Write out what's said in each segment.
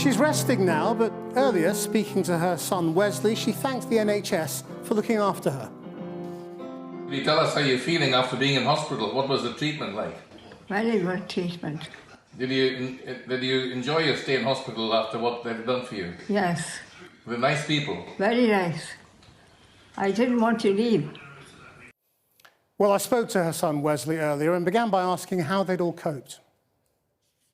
She's resting now, but earlier, speaking to her son Wesley, she thanked the NHS for looking after her. Can you tell us how you're feeling after being in hospital? What was the treatment like? Very good treatment. Did you enjoy your stay in hospital after what they've done for you? Yes, Were they nice people? very nice. I didn't want to leave. Well, I spoke to her son Wesley earlier and began by asking how they'd all coped.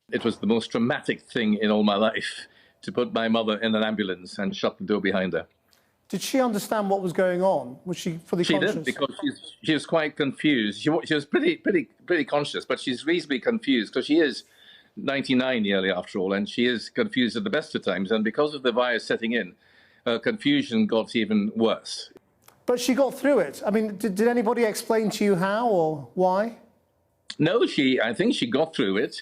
It was the most traumatic thing in all my life to put my mother in an ambulance and shut the door behind her. Did she understand what was going on? Was she fully conscious? She did, because she was quite confused. She was pretty conscious, but she's reasonably confused because she is 99 nearly after all, and she is confused at the best of times. And because of the virus setting in, her confusion got even worse. But she got through it. I mean, did anybody explain to you how or why? No, I think she got through it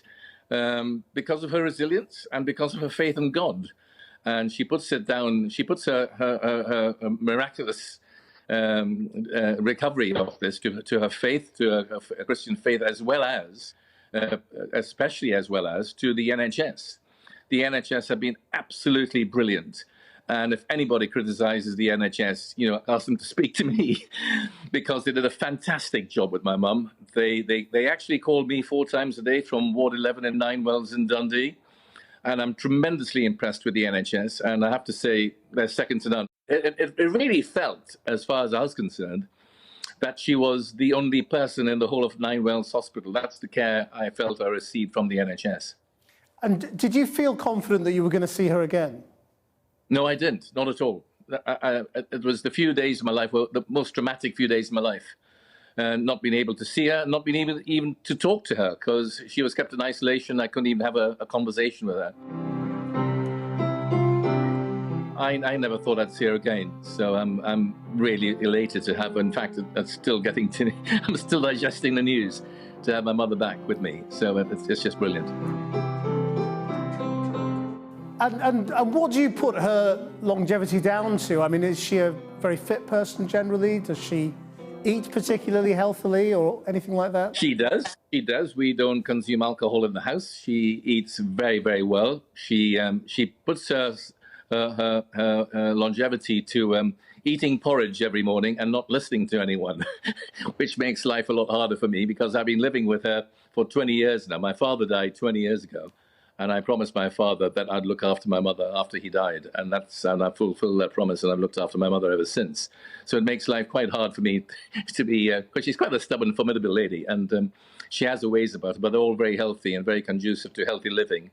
because of her resilience and because of her faith in God. And she puts it down, she puts her miraculous recovery of this to her faith, to her Christian faith, as well as, especially as well as, to the NHS. The NHS have been absolutely brilliant. And if anybody criticizes the NHS, ask them to speak to me because they did a fantastic job with my mum. They actually called me 4 times a day from Ward 11 in Ninewells in Dundee. And I'm tremendously impressed with the NHS. And I have to say, they're second to none. It really felt, as far as I was concerned, that she was the only person in the whole of Ninewells Hospital. That's the care I felt I received from the NHS. And did you feel confident that you were going to see her again? No, I didn't. Not at all. It was the few days of my life, the most traumatic few days of my life. Not being able to see her, not being able even to talk to her because she was kept in isolation. I couldn't even have a conversation with her. I never thought I'd see her again. So I'm really elated to have her. In fact, I'm still digesting the news to have my mother back with me. So it's just brilliant. And what do you put her longevity down to? I mean, is she a very fit person generally? Does she eat particularly healthily or anything like that? She does. She does. We don't consume alcohol in the house. She eats very, very well. She puts her longevity to eating porridge every morning and not listening to anyone, which makes life a lot harder for me because I've been living with her for 20 years now. My father died 20 years ago. And I promised my father that I'd look after my mother after he died. And I fulfilled that promise, and I've looked after my mother ever since. So it makes life quite hard for me to be, because she's quite a stubborn, formidable lady. And she has her ways about her, but they're all very healthy and very conducive to healthy living.